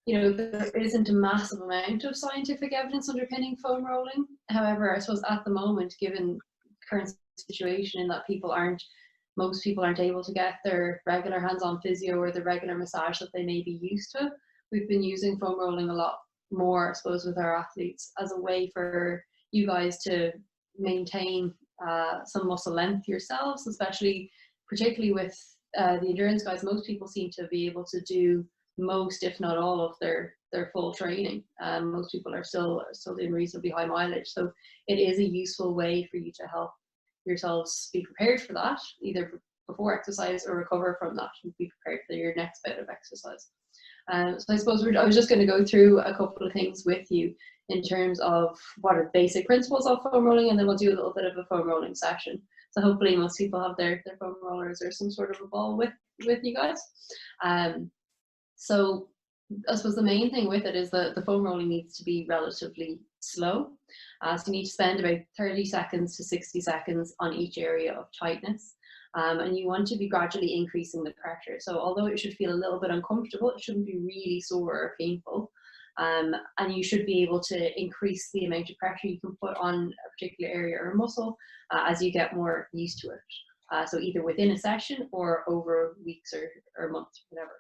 you know, there isn't a massive amount of scientific evidence underpinning foam rolling. However, I suppose at the moment, given current situation in that most people aren't able to get their regular hands-on physio or the regular massage that they may be used to, we've been using foam rolling a lot more, I suppose, with our athletes as a way for you guys to maintain some muscle length yourselves, particularly with the endurance guys. Most people seem to be able to do most, if not all, of their full training. Most people are still doing reasonably high mileage, so it is a useful way for you to help yourselves be prepared for that, either before exercise or recover from that and be prepared for your next bit of exercise. So I suppose I was just going to go through a couple of things with you in terms of what are basic principles of foam rolling, and then we'll do a little bit of a foam rolling session. So hopefully most people have their foam rollers or some sort of a ball with you guys. So I suppose the main thing with it is that the foam rolling needs to be relatively slow. So you need to spend about 30 seconds to 60 seconds on each area of tightness. And you want to be gradually increasing the pressure. So although it should feel a little bit uncomfortable, it shouldn't be really sore or painful. And you should be able to increase the amount of pressure you can put on a particular area or muscle as you get more used to it. So either within a session or over weeks or months, whatever.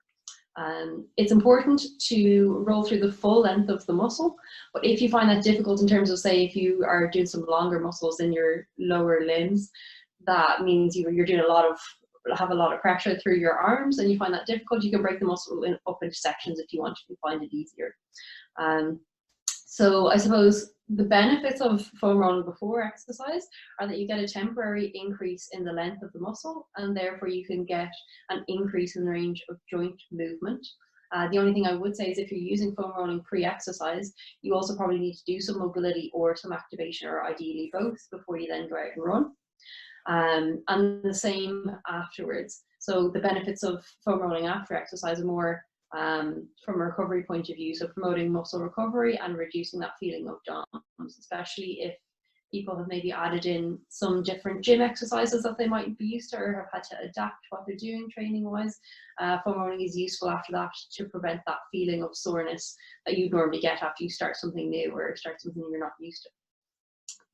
It's important to roll through the full length of the muscle, but if you find that difficult in terms of, say, if you are doing some longer muscles in your lower limbs, that means you're doing have a lot of pressure through your arms and you find that difficult, you can break the muscle up into sections if you want to find it easier. So I suppose the benefits of foam rolling before exercise are that you get a temporary increase in the length of the muscle, and therefore you can get an increase in the range of joint movement. The only thing I would say is if you're using foam rolling pre-exercise, you also probably need to do some mobility or some activation, or ideally both, before you then go out and run. And the same afterwards. So the benefits of foam rolling after exercise are more from a recovery point of view, so promoting muscle recovery and reducing that feeling of DOMS, especially if people have maybe added in some different gym exercises that they might be used to or have had to adapt what they're doing training wise. Foam rolling is useful after that to prevent that feeling of soreness that you'd normally get after you start something new or start something you're not used to.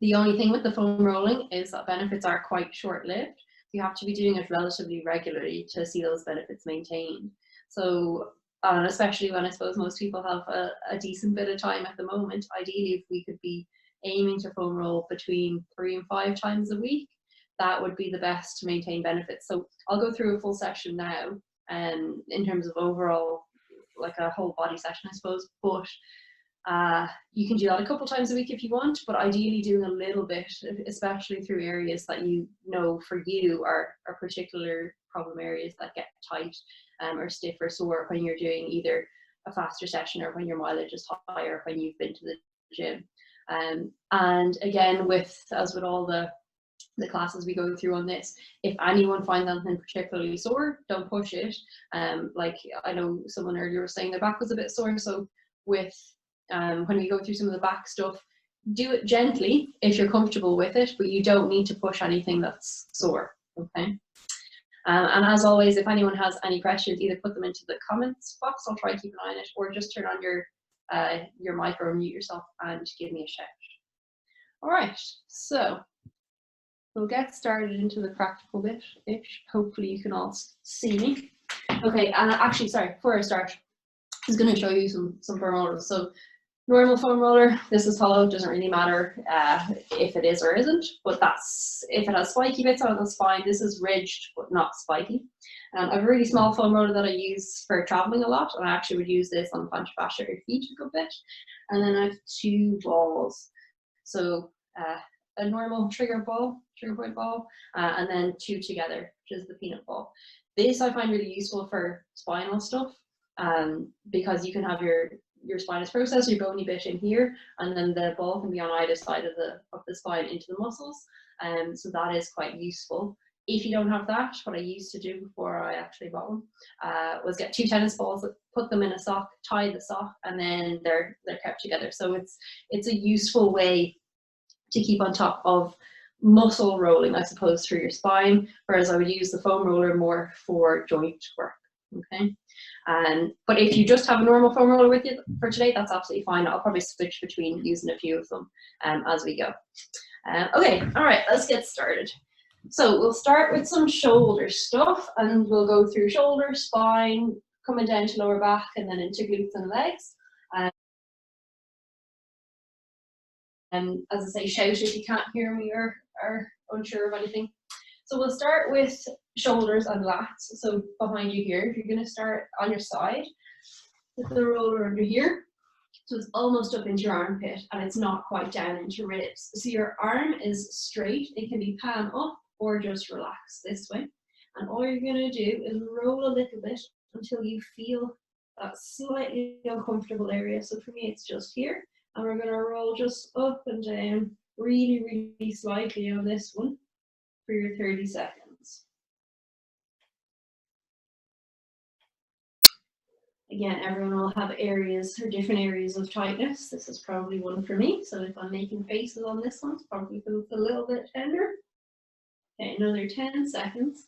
The only thing with the foam rolling is that benefits are quite short-lived. You have to be doing it relatively regularly to see those benefits maintained. So especially when I suppose most people have a decent bit of time at the moment, ideally if we could be aiming to foam roll between 3 and 5 times a week, that would be the best to maintain benefits. So I'll go through a full session now in terms of overall, like a whole body session I suppose, but you can do that a couple times a week if you want, but ideally doing a little bit, especially through areas that you know for you are particular problem areas that get tight or stiff or sore when you're doing either a faster session or when your mileage is higher, when you've been to the gym. And again, as with all the classes we go through on this, if anyone finds anything particularly sore, don't push it. Like I know someone earlier was saying their back was a bit sore, so with when we go through some of the back stuff, do it gently if you're comfortable with it, but you don't need to push anything that's sore, okay? And as always, if anyone has any questions, either put them into the comments box, I'll try to keep an eye on it, or just turn on your mic or mute yourself and give me a shout. All right, so we'll get started into the practical bit-ish. Hopefully you can all see me. Okay, and actually, sorry, before I start, I was going to show you some foam rollers. So normal foam roller, this is hollow, doesn't really matter if it is or isn't, but if it has spiky bits on it, that's fine. This is ridged but not spiky. I have a really small foam roller that I use for traveling a lot, and I actually would use this on plantar fascia or feet a good bit. And then I have 2 balls. So a normal trigger point ball, and then 2 together, which is the peanut ball. This I find really useful for spinal stuff, because you can have your spinous process, your bony bit in here, and then the ball can be on either side of the spine into the muscles. So that is quite useful. If you don't have that, what I used to do before I actually bought them was get 2 tennis balls, put them in a sock, tie the sock, and then they're kept together. So it's a useful way to keep on top of muscle rolling, I suppose, through your spine, whereas I would use the foam roller more for joint work. Okay, but if you just have a normal foam roller with you for today, that's absolutely fine. I'll probably switch between using a few of them as we go. Okay, all right, let's get started. So we'll start with some shoulder stuff, and we'll go through shoulder, spine, coming down to lower back, and then into glutes and legs. And as I say, shout if you can't hear me or are unsure of anything. So we'll start with shoulders and lats. So behind you here, if you're going to start on your side, with the roller under here. So it's almost up into your armpit and it's not quite down into ribs. So your arm is straight. It can be palm up or just relax this way. And all you're going to do is roll a little bit until you feel that slightly uncomfortable area. So for me, it's just here. And we're going to roll just up and down really, really slightly on this one for your 30 seconds. Again, everyone will have areas or different areas of tightness. This is probably one for me. So if I'm making faces on this one, it's probably feels a little bit tender. Okay, another 10 seconds.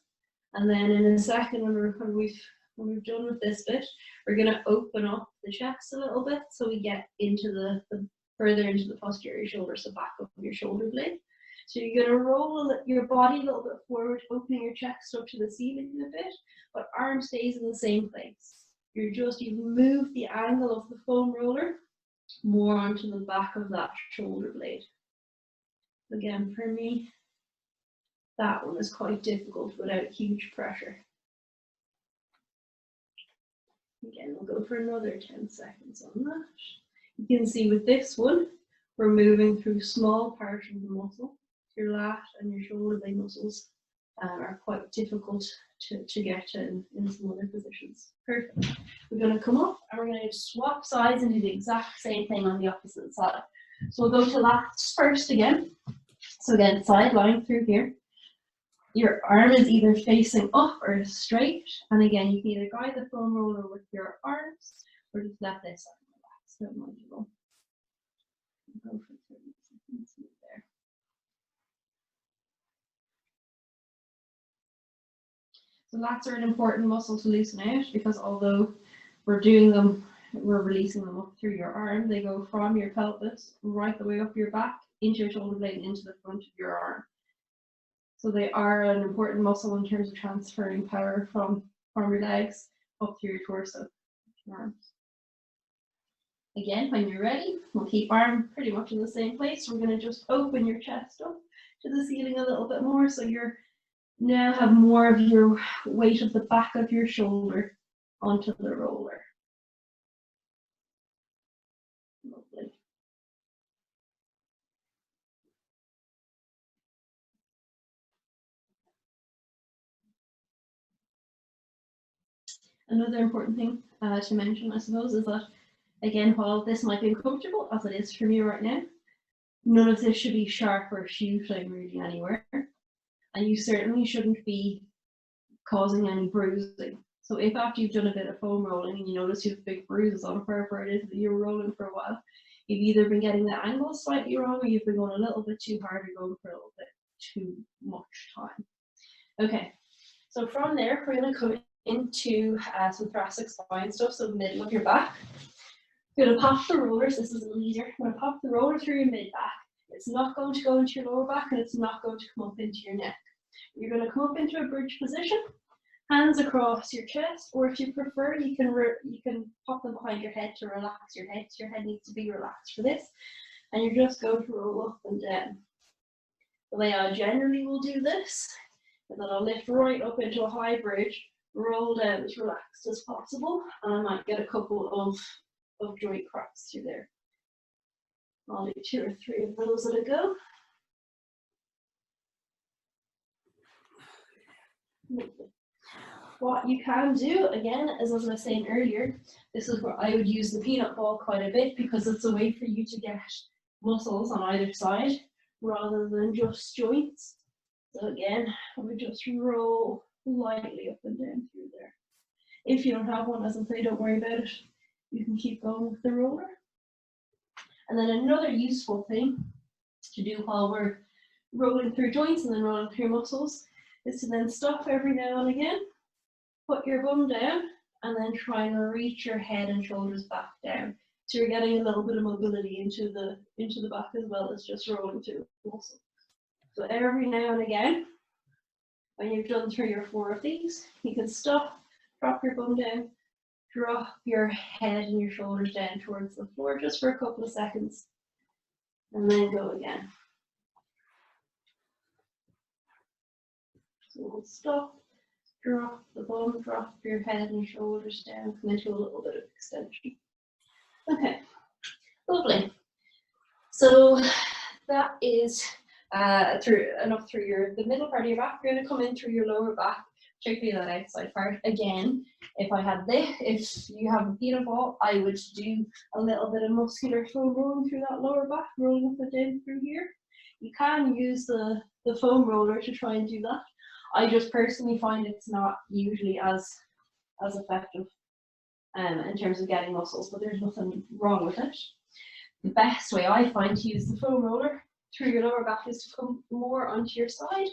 And then in a second, when we've done with this bit, we're going to open up the chest a little bit so we get into the further into the posterior shoulder, so back of your shoulder blade. So you're going to roll your body a little bit forward, opening your chest up to the ceiling a bit, but arm stays in the same place. You've moved the angle of the foam roller more onto the back of that shoulder blade. Again, for me, that one is quite difficult without huge pressure. Again, we'll go for another 10 seconds on that. You can see with this one, we're moving through small parts of the muscle. Your lat and your shoulder blade muscles are quite difficult to get in some other positions. Perfect. We're going to come up and we're going to swap sides and do the exact same thing on the opposite side. So we'll go to lats first again. So again, side line through here. Your arm is either facing up or straight. And again, you can either guide the foam roller with your arms or just let this arm relax. Don't mind you go. Go for 30 seconds there. So lats are an important muscle to loosen out because although we're releasing them up through your arm, they go from your pelvis right the way up your back, into your shoulder blade, and into the front of your arm. So they are an important muscle in terms of transferring power from your legs up through your torso, your arms. Again, when you're ready, we'll keep arm pretty much in the same place. We're going to just open your chest up to the ceiling a little bit more so you're now have more of your weight of the back of your shoulder onto the roller. Lovely. Another important thing to mention, I suppose, is that, again, while this might be uncomfortable, as it is for me right now, none of this should be sharp or shooting really anywhere. And you certainly shouldn't be causing any bruising. So if after you've done a bit of foam rolling and you notice you have big bruises on wherever it is that you're rolling for a while, you've either been getting the angle slightly wrong or you've been going a little bit too hard or going for a little bit too much time. Okay, so from there, we're going to come into some thoracic spine stuff, so the middle of your back. You're going to pop the rollers, this is a little easier. You're going to pop the roller through your mid back. It's not going to go into your lower back and it's not going to come up into your neck. You're going to come up into a bridge position, hands across your chest, or if you prefer, you can pop them behind your head to relax your head. Your head needs to be relaxed for this. And you're just going to roll up and down. The way I generally will do this is that I'll lift right up into a high bridge, roll down as relaxed as possible, and I might get a couple of joint cracks through there. I'll do 2 or 3 of those at a go. What you can do, again, as I was saying earlier, this is where I would use the peanut ball quite a bit because it's a way for you to get muscles on either side rather than just joints. So again, I would just roll lightly up and down through there. If you don't have one, as I say, don't worry about it. You can keep going with the roller. And then another useful thing to do while we're rolling through joints and then rolling through muscles is to then stop every now and again put your bum down and then try and reach your head and shoulders back down. So you're getting a little bit of mobility into the back as well as just rolling through the muscle. So every now and again, when you've done 3 or 4 of these, you can stop, drop your bum down, drop your head and your shoulders down towards the floor just for a couple of seconds, and then go again. So we'll stop, drop the bum, drop your head and your shoulders down, come into a little bit of extension. Okay, lovely. So that is through the middle part of your back. You're going to come in through your lower back, particularly that outside part. Again, if you have a peanut ball, I would do a little bit of muscular foam rolling through that lower back, rolling up and down through here. You can use the foam roller to try and do that. I just personally find it's not usually as effective in terms of getting muscles, but there's nothing wrong with it. The best way I find to use the foam roller through your lower back is to come more onto your side,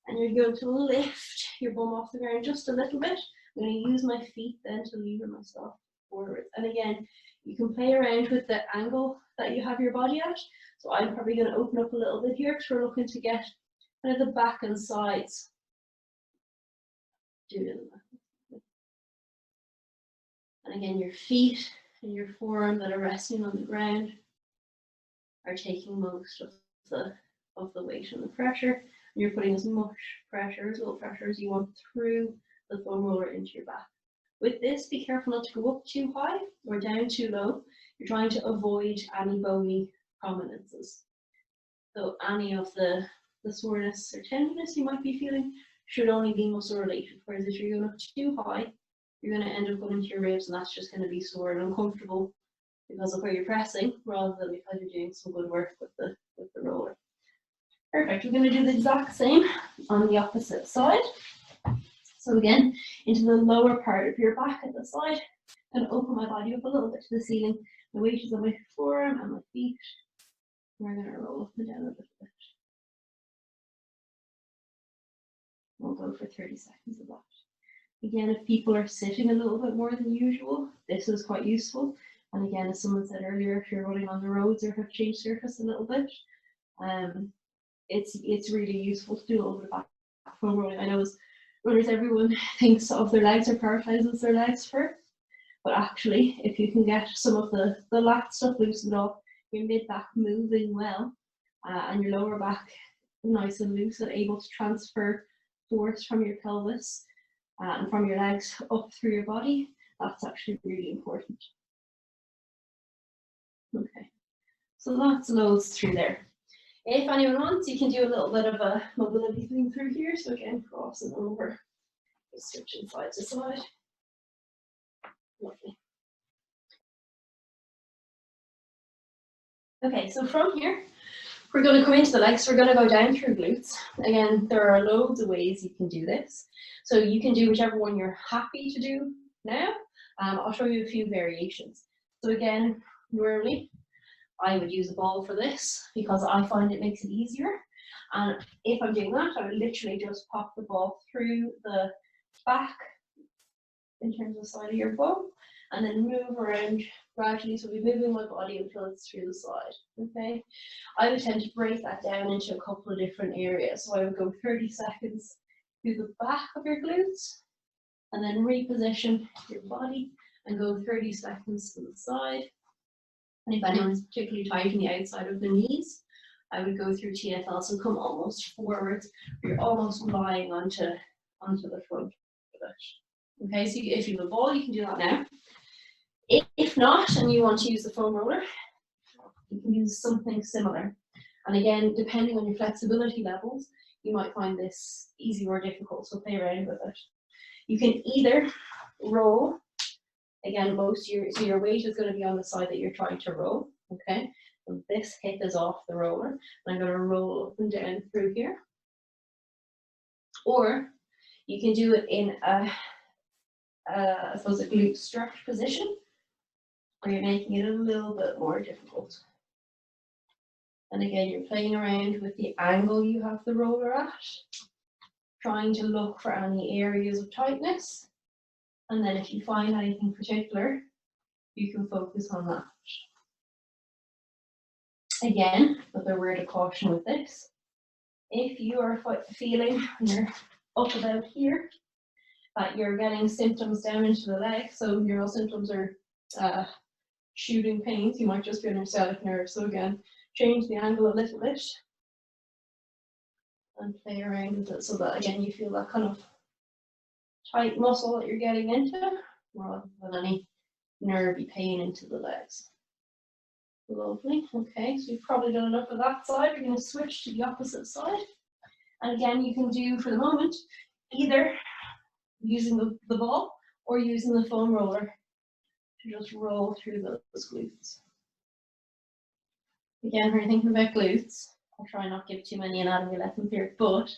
and you're going to lift your bum off the ground just a little bit. I'm going to use my feet then to lever myself forward. And again, you can play around with the angle that you have your body at. So I'm probably going to open up a little bit here because we're looking to get kind of the back and sides. And again, your feet and your forearm that are resting on the ground are taking most of the weight and the pressure, and you're putting as much pressure, as little pressure as you want through the foam roller into your back. With this, be careful not to go up too high or down too low. You're trying to avoid any bony prominences. So any of the soreness or tenderness you might be feeling should only be muscle related, whereas if you're going up too high, you're going to end up going into your ribs, and that's just going to be sore and uncomfortable because of where you're pressing rather than because you're doing some good work with the roller. Perfect. We're going to do the exact same on the opposite side. So again, into the lower part of your back at the side, I'm going to open my body up a little bit to the ceiling. My weight is on my forearm and my feet. We're going to roll up and down a little bit. We'll go for 30 seconds of that. Again, if people are sitting a little bit more than usual, this is quite useful. And again, as someone said earlier, if you're running on the roads or have changed surface a little bit, it's really useful to do a little bit of back foam rolling. I know as runners, everyone thinks of their legs or prioritizes their legs first, but actually, if you can get some of the lat stuff loosened off, your mid back moving well, and your lower back nice and loose and able to transfer force from your pelvis and from your legs up through your body, that's actually really important. Okay, so that's loads through there. If anyone wants, you can do a little bit of a mobility thing through here. So again, crossing over, just switching side to side. Lovely. Okay, so from here, we're going to come into the legs. We're going to go down through glutes. Again, there are loads of ways you can do this. So you can do whichever one you're happy to do now. I'll show you a few variations. So again, normally, I would use a ball for this because I find it makes it easier. And if I'm doing that, I would literally just pop the ball through the back in terms of the side of your bum and then move around gradually. So we're moving my body until it's through the side. Okay. I would tend to break that down into a couple of different areas. So I would go 30 seconds through the back of your glutes and then reposition your body and go 30 seconds to the side. And if anyone's particularly tight on the outside of the knees, I would go through TFL, so come almost forwards. You're almost lying onto the front of it. Okay, so if you have a ball, you can do that now. If not, and you want to use the foam roller, you can use something similar. And again, depending on your flexibility levels, you might find this easy or difficult, so play around with it. You can either roll. Again, so your weight is going to be on the side that you're trying to roll, okay? So this hip is off the roller, and I'm going to roll up and down through here. Or you can do it in I suppose a glute stretch position, where you're making it a little bit more difficult. And again, you're playing around with the angle you have the roller at. trying to look for any areas of tightness. And then if you find anything particular, you can focus on that. Again, another word of caution with this. If you are feeling when you're up about here, that you're getting symptoms down into the leg, so neural symptoms are shooting pains, you might just be on your sciatic nerve. So again, change the angle a little bit and play around with it so that again you feel that kind of tight muscle that you're getting into rather than any nervy pain into the legs. Lovely. Okay, so you've probably done enough of that side. We're going to switch to the opposite side. And again, you can do for the moment either using the ball or using the foam roller to just roll through those glutes. Again, when you're thinking about glutes, I'll try not to give too many anatomy lessons here, but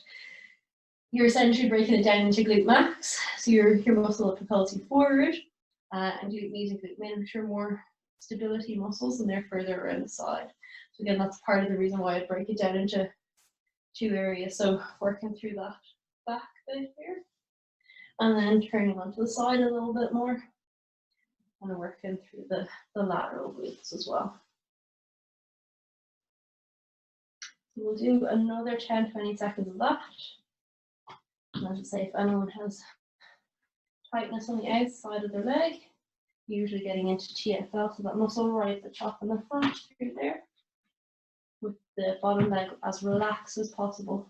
you're essentially breaking it down into glute max, so your muscle of propulsing forward, and glute medius, glute min, which are more stability muscles, and they're further around the side. So again, that's part of the reason why I break it down into two areas. So working through that back bit here, and then turning onto the side a little bit more, and working through the lateral glutes as well. We'll do another 10-20 seconds of that. And as I say, if anyone has tightness on the outside of their leg, usually getting into TFL, so that muscle right at the top and the front through there, with the bottom leg as relaxed as possible,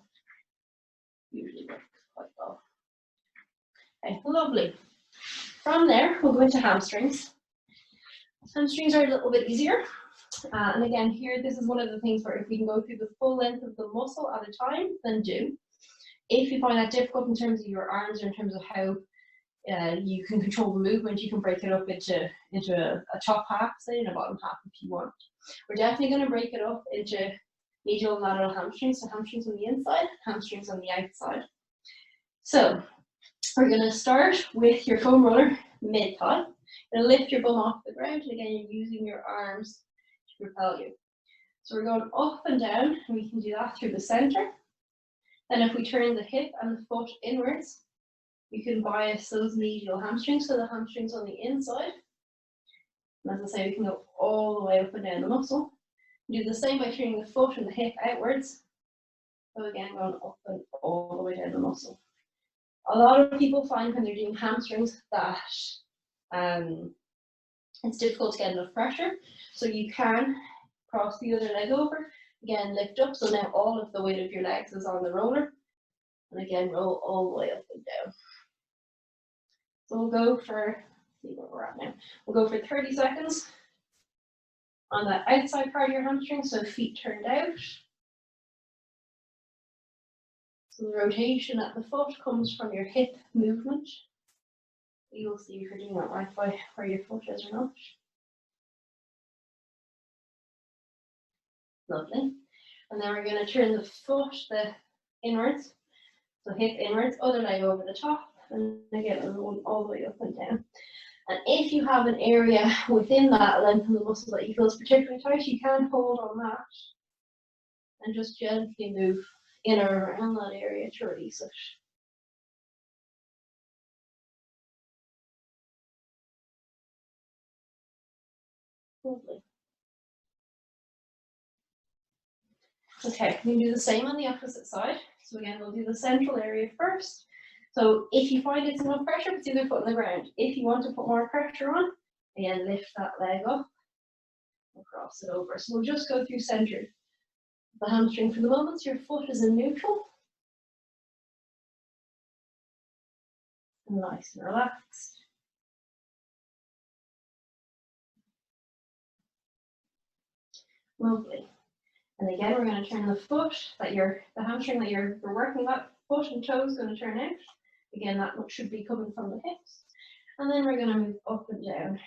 usually works quite well. Okay, lovely. From there, we'll go into hamstrings. Hamstrings are a little bit easier. And again, here, this is one of the things where if we can go through the full length of the muscle at a time, then do. If you find that difficult in terms of your arms or in terms of how you can control the movement, you can break it up into a top half, say, and a bottom half if you want. We're definitely going to break it up into medial and lateral hamstrings, so hamstrings on the inside, hamstrings on the outside. So we're going to start with your foam roller mid-thigh. You're going to lift your bum off the ground, and again, you're using your arms to propel you. So we're going up and down, and we can do that through the center. Then if we turn the hip and the foot inwards, you can bias those medial hamstrings, so the hamstrings on the inside. And as I say, we can go all the way up and down the muscle. Do the same by turning the foot and the hip outwards. So again, going up and all the way down the muscle. A lot of people find when they're doing hamstrings that it's difficult to get enough pressure. So you can cross the other leg over. Again, lift up. So now all of the weight of your legs is on the roller. And again, roll all the way up and down. So we'll go for, see where we're at now. We'll go for 30 seconds on that outside part of your hamstring, so feet turned out. So the rotation at the foot comes from your hip movement. You'll see if you're doing that right by where your foot is or not. Lovely. And then we're going to turn the foot inwards. So hip inwards, other leg over the top. And again, roll all the way up and down. And if you have an area within that length of the muscle that you feel is particularly tight, you can hold on that and just gently move in or around that area to release it. Lovely. Okay, we can do the same on the opposite side. So again, we'll do the central area first. So if you find it's enough pressure, put the other foot on the ground. If you want to put more pressure on, again, lift that leg up and cross it over. So we'll just go through center. The hamstring for the moment, so your foot is in neutral. And nice and relaxed. Lovely. And again, we're going to turn the foot, the hamstring that you're working that foot and toe is going to turn out. Again, that should be coming from the hips. And then we're going to move up and down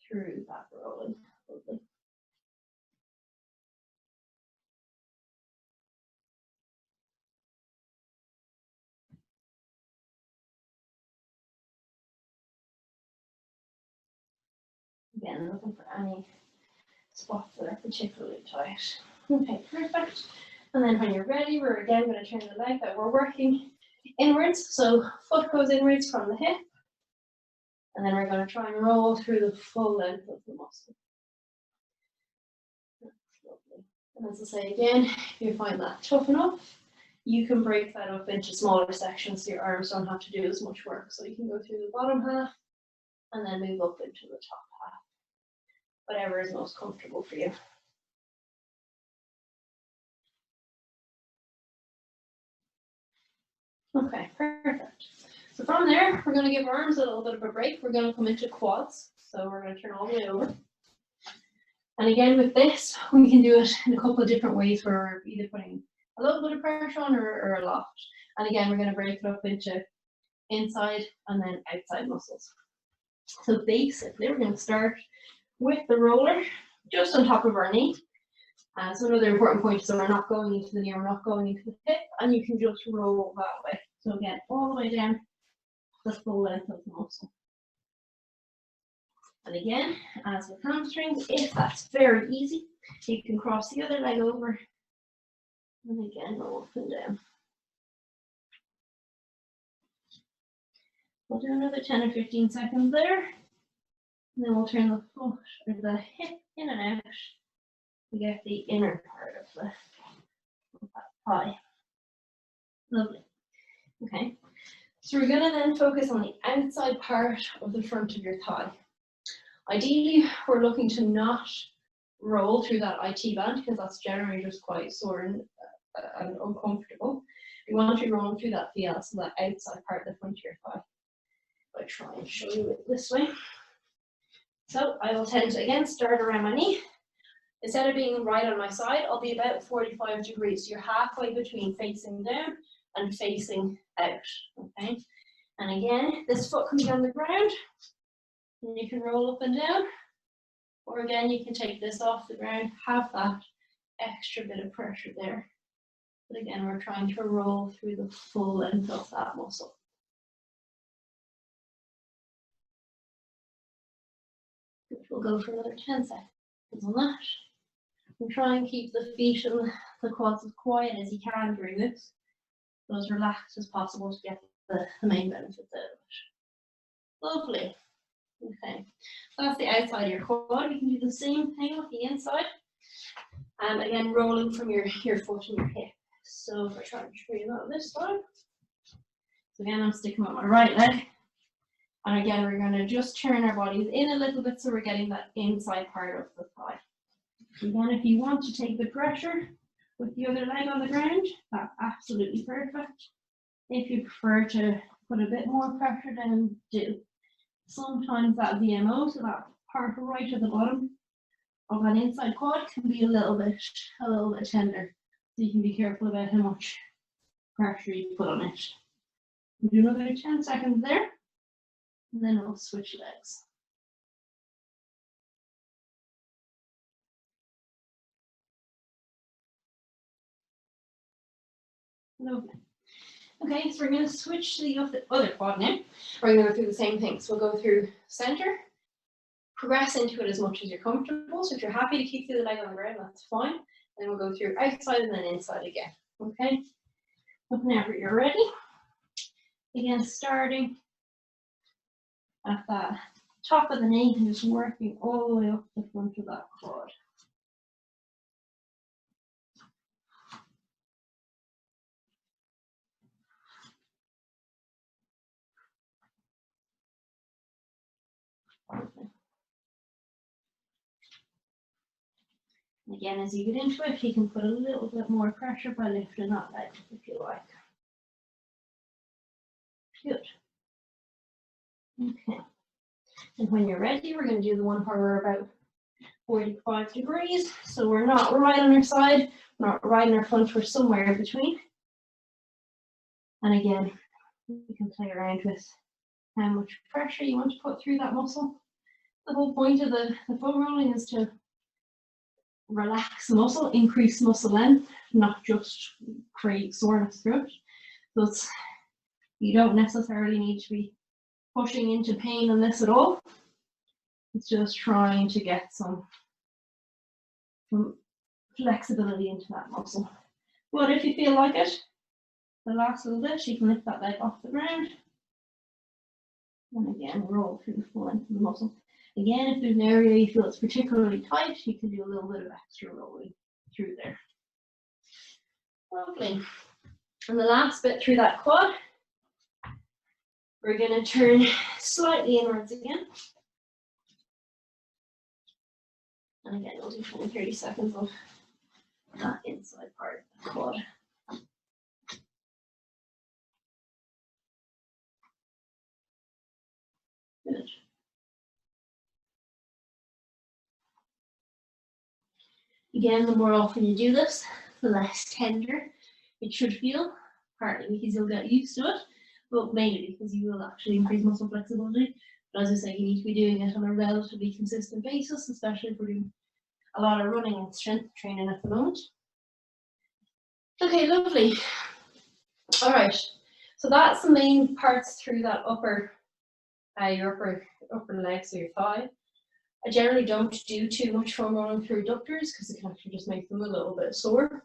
through that rolling. Lovely. Again, looking for any spots that are particularly tight. Okay, perfect. And then when you're ready, we're again going to turn the leg that we're working inwards. So foot goes inwards from the hip. And then we're going to try and roll through the full length of the muscle. That's lovely. And as I say again, if you find that tough enough, you can break that up into smaller sections so your arms don't have to do as much work. So you can go through the bottom half and then move up into the top half. Whatever is most comfortable for you. Okay, perfect. So from there, we're going to give our arms a little bit of a break. We're going to come into quads. So we're going to turn all the way over. And again, with this, we can do it in a couple of different ways where we're either putting a little bit of pressure on or a lot. And again, we're going to break it up into inside and then outside muscles. So basically, we're going to start with the roller just on top of our knee. So another important point is that we're not going into the knee, we're not going into the hip, and you can just roll that way. So again, all the way down the full length of the muscle. And again, as with hamstrings, if that's very easy, you can cross the other leg over and again roll up and down. We'll do another 10 or 15 seconds there. And then we'll turn the foot or the hip in and out to get the inner part of that thigh. Lovely. Okay. So we're going to then focus on the outside part of the front of your thigh. Ideally, we're looking to not roll through that IT band because that's generally just quite sore and uncomfortable. We want to be rolling through that PL, so that outside part of the front of your thigh. I'll try and show you it this way. So I will tend to again start around my knee. Instead of being right on my side, I'll be about 45 degrees. So you're halfway between facing down and facing out. Okay. And again, this foot can be on the ground. And you can roll up and down. Or again, you can take this off the ground, have that extra bit of pressure there. But again, we're trying to roll through the full length of that muscle. We'll go for another 10 seconds on that. And try and keep the feet and the quads as quiet as you can during this. So as relaxed as possible to get the main benefits out of it. Lovely. Okay, so that's the outside of your quad. We can do the same thing with the inside. And again, rolling from your foot and your hip. So if I try and straighten out this side. So again, I'm sticking with my right leg. And again, we're going to just turn our bodies in a little bit so we're getting that inside part of the thigh. Again, if you want to take the pressure with the other leg on the ground, that's absolutely perfect. If you prefer to put a bit more pressure down, do. Sometimes that VMO, so that part right at the bottom of an inside quad, can be a little bit tender. So you can be careful about how much pressure you put on it. We'll do another 10 seconds there, and then we'll switch legs. Lovely. Okay, so we're going to switch to the other quad now. We're going to go through the same thing. So we'll go through center, progress into it as much as you're comfortable. So if you're happy to keep the leg on the ground, that's fine. Then we'll go through outside and then inside again. Okay, whenever you're ready. Again, starting at the top of the knee and just working all the way up the front of that quad. Again, as you get into it, you can put a little bit more pressure by lifting that leg if you like. Good. Okay. And when you're ready, we're going to do the one where we're about 45 degrees. So we're right on our side, we're not right in our front, we're somewhere in between. And again, you can play around with how much pressure you want to put through that muscle. The whole point of the foam rolling is to relax the muscle, increase muscle length, not just create soreness through it. So you don't necessarily need to be pushing into pain on this at all. It's just trying to get some flexibility into that muscle. But if you feel like it, the last little bit, you can lift that leg off the ground. And again, roll through the full length of the muscle. Again, if there's an area you feel it's particularly tight, you can do a little bit of extra rolling through there. Lovely. And the last bit through that quad, we're going to turn slightly inwards again. And again, we'll do 20, 30 seconds of that inside part of the quad. Good. Again, the more often you do this, the less tender it should feel, partly because you'll get used to it, but mainly because you will actually increase muscle flexibility. But as I say, you need to be doing it on a relatively consistent basis, especially if we're doing a lot of running and strength training at the moment. Okay, lovely. All right, so that's the main parts through that your upper leg, so your thigh. I generally don't do too much foam rolling through adductors because it can actually just make them a little bit sore.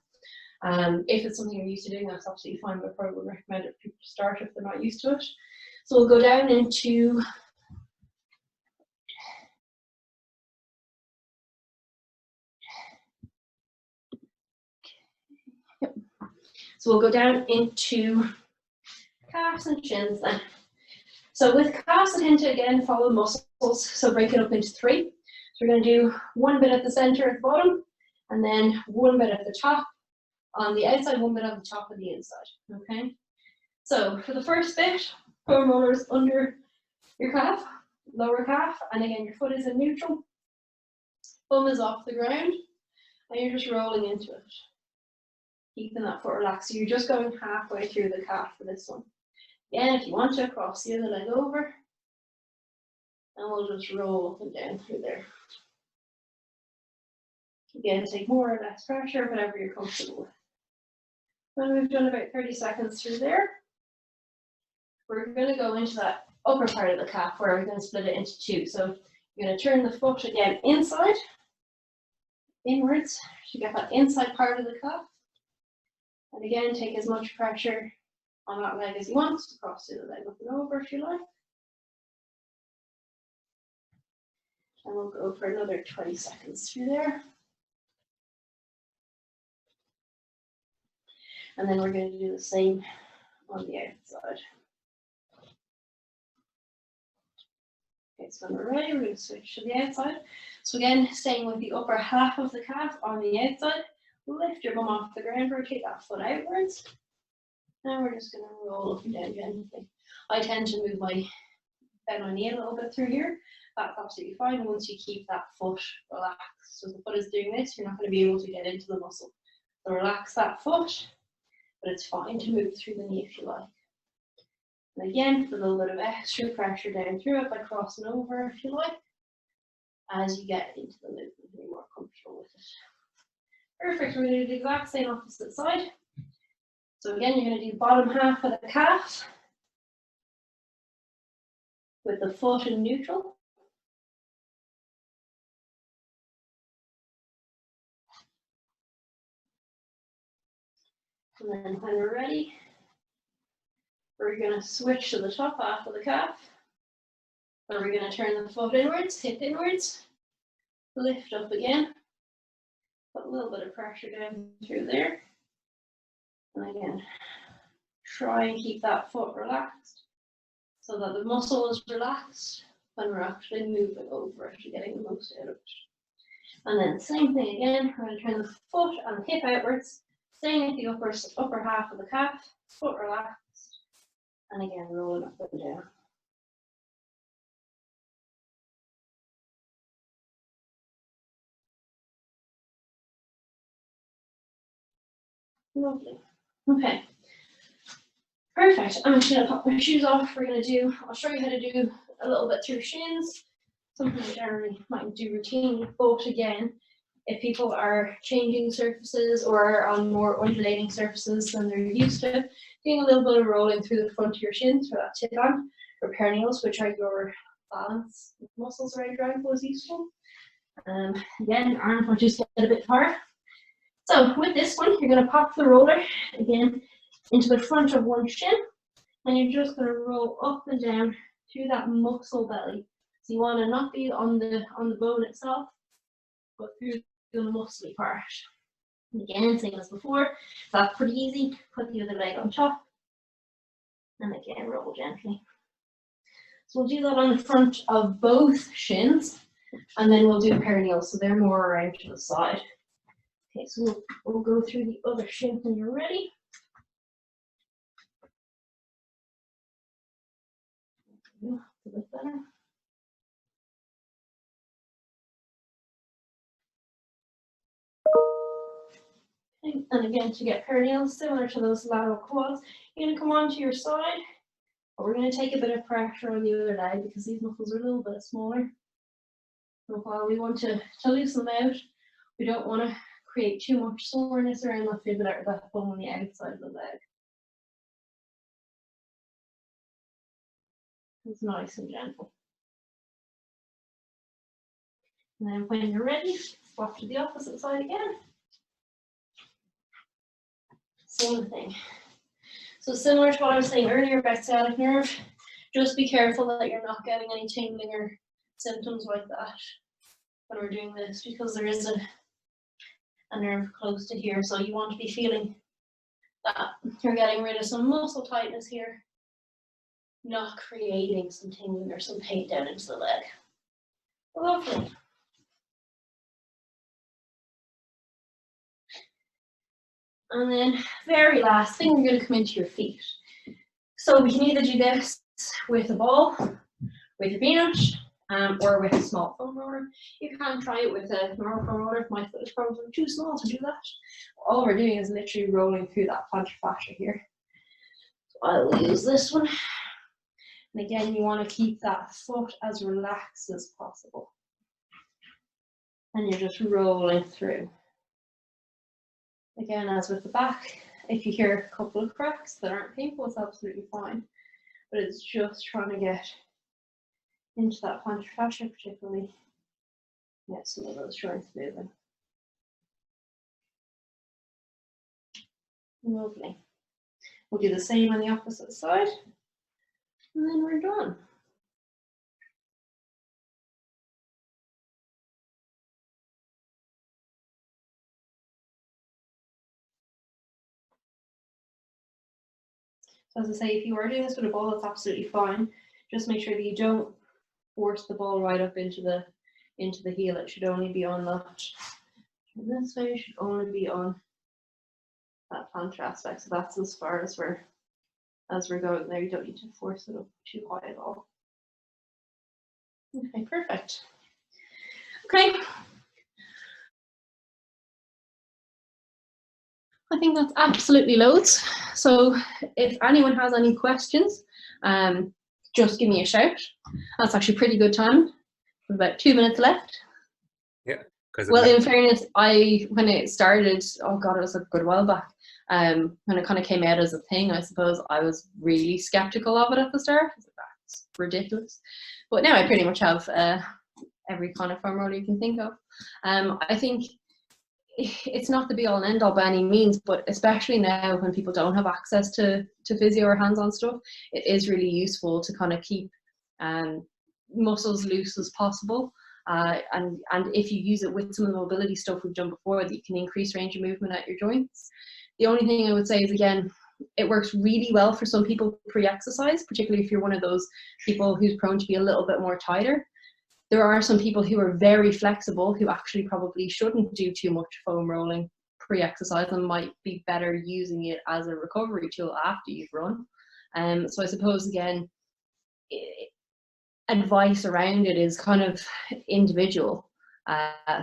If it's something you're used to doing, that's absolutely fine, but I probably would recommend it for people to start if they're not used to it. So we'll go down into So we'll go down into calves and shins then. So with calves, I tend to again follow muscles, so break it up into 3. So we're going to do one bit at the center at the bottom, and then one bit at the top on the outside, one bit at the top of the inside. Okay. So for the first bit, foam rollers under your calf, lower calf, and again your foot is in neutral. Bum is off the ground, and you're just rolling into it, keeping that foot relaxed. So you're just going halfway through the calf for this one. Again, if you want to, cross the other leg over, and we'll just roll up and down through there. Again, take more or less pressure, whatever you're comfortable with. When we've done about 30 seconds through there, we're going to go into that upper part of the calf where we're going to split it into 2. So you're going to turn the foot again inside, inwards, to get that inside part of the calf. And again, take as much pressure on that leg as you want, cross the other leg up and over if you like. And we'll go for another 20 seconds through there. And then we're going to do the same on the outside. Okay, so when we're ready, we're going to switch to the outside. So again, staying with the upper half of the calf on the outside, lift your bum off the ground, rotate that foot outwards. And we're just going to roll up and down gently. I tend to move bend my knee a little bit through here. That's absolutely fine once you keep that foot relaxed. So the foot is doing this, you're not going to be able to get into the muscle. So relax that foot, but it's fine to move through the knee if you like. And again, put a little bit of extra pressure down through it by crossing over if you like, as you get into the movement and you're more comfortable with it. Perfect, we're going to do the exact same opposite side. So again, you're going to do the bottom half of the calf with the foot in neutral. And then when we're ready, we're going to switch to the top half of the calf, where we're going to turn the foot inwards, hip inwards, lift up again, put a little bit of pressure down through there. And again, try and keep that foot relaxed so that the muscle is relaxed when we're actually moving over it and getting the most out of it. And then same thing again, we're going to turn the foot and the hip outwards, staying at the upper half of the calf, foot relaxed, and again rolling up and down. Lovely. Okay. Perfect. I'm just going to pop my shoes off. I'll show you how to do a little bit through shins, something I generally might do routinely, but again, if people are changing surfaces or are on more undulating surfaces than they're used to, doing a little bit of rolling through the front of your shins for that tip band, or peroneals, which are your balance muscles around your ankle, is useful. Again, arms will just get a bit hard. So with this one, you're going to pop the roller again into the front of one shin, and you're just going to roll up and down through that muscle belly. So you want to not be on the bone itself, but through the muscly part. And again, same as before. That's pretty easy. Put the other leg on top, and again, roll gently. So we'll do that on the front of both shins, and then we'll do peroneal, so they're more around to the side. Okay, so we'll go through the other shin when you're ready. A bit better. Okay, and again, to get peroneal, similar to those lateral quads, you're going to come onto your side, but we're going to take a bit of pressure on the other leg because these muscles are a little bit smaller. So while we want to loosen them out, we don't want to create too much soreness around that fibula or that bone on the outside of the leg. It's nice and gentle. And then when you're ready, swap to the opposite side again. Same thing. So similar to what I was saying earlier about sciatic nerve, just be careful that you're not getting any tingling or symptoms like that when we're doing this, because there is a nerve close to here. So you want to be feeling that you're getting rid of some muscle tightness here, not creating some tingling or some pain down into the leg. Lovely. And then very last thing, we're going to come into your feet. So we can either do this with a ball, with your peanut, or with a small foam roller. You can try it with a normal foam roller if my foot is probably too small to do that. All we're doing is literally rolling through that plantar fascia here. So I'll use this one. And again, you want to keep that foot as relaxed as possible. And you're just rolling through. Again, as with the back, if you hear a couple of cracks that aren't painful, it's absolutely fine. But it's just trying to get into that plantar fascia, particularly get some of those joints moving. Lovely. We'll do the same on the opposite side, and then we're done. So as I say, if you are doing this with a ball, that's absolutely fine. Just make sure that you don't force the ball right up into the heel. It should only be on that. And this way, it should only be on that plantar aspect. So that's as far as we're going there. You don't need to force it up too high at all. Okay, perfect. Okay. I think that's absolutely loads. So if anyone has any questions, just give me a shout. That's actually pretty good time. About 2 minutes left. Yeah. Well, in fairness, when it started, oh god, it was a good while back. When it kind of came out as a thing, I suppose I was really skeptical of it at the start. I was like, that's ridiculous. But now I pretty much have every kind of foam roller you can think of. I think it's not the be all and end all by any means, but especially now when people don't have access to physio or hands-on stuff, it is really useful to kind of keep muscles loose as possible. And if you use it with some of the mobility stuff we've done before, that you can increase range of movement at your joints. The only thing I would say is, again, it works really well for some people pre-exercise, particularly if you're one of those people who's prone to be a little bit more tighter. There are some people who are very flexible who actually probably shouldn't do too much foam rolling pre-exercise and might be better using it as a recovery tool after you've run. So I suppose, again, advice around it is kind of individual.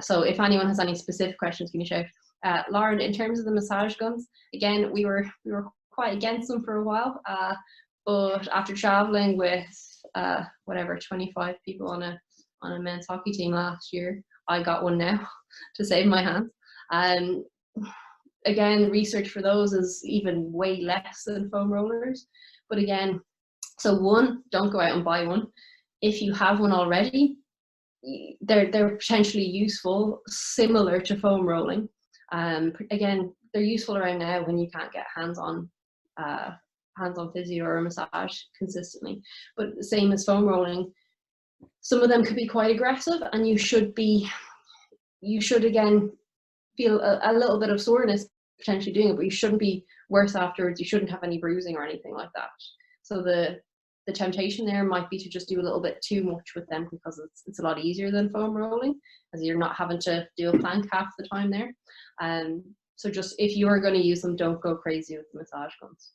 So if anyone has any specific questions, give me a shout. Lauren, in terms of the massage guns, again, we were quite against them for a while, but after traveling with 25 people on a men's hockey team last year, I got one now to save my hands. Again, research for those is even way less than foam rollers. But again, so one, don't go out and buy one. If you have one already, they're potentially useful, similar to foam rolling. Again, they're useful around now when you can't get hands-on physio or a massage consistently. But the same as foam rolling, some of them could be quite aggressive, and you should again feel a little bit of soreness potentially doing it, but you shouldn't be worse afterwards. You shouldn't have any bruising or anything like that. So the temptation there might be to just do a little bit too much with them, because it's a lot easier than foam rolling, as you're not having to do a plank half the time there. So just, if you are going to use them, don't go crazy with the massage guns.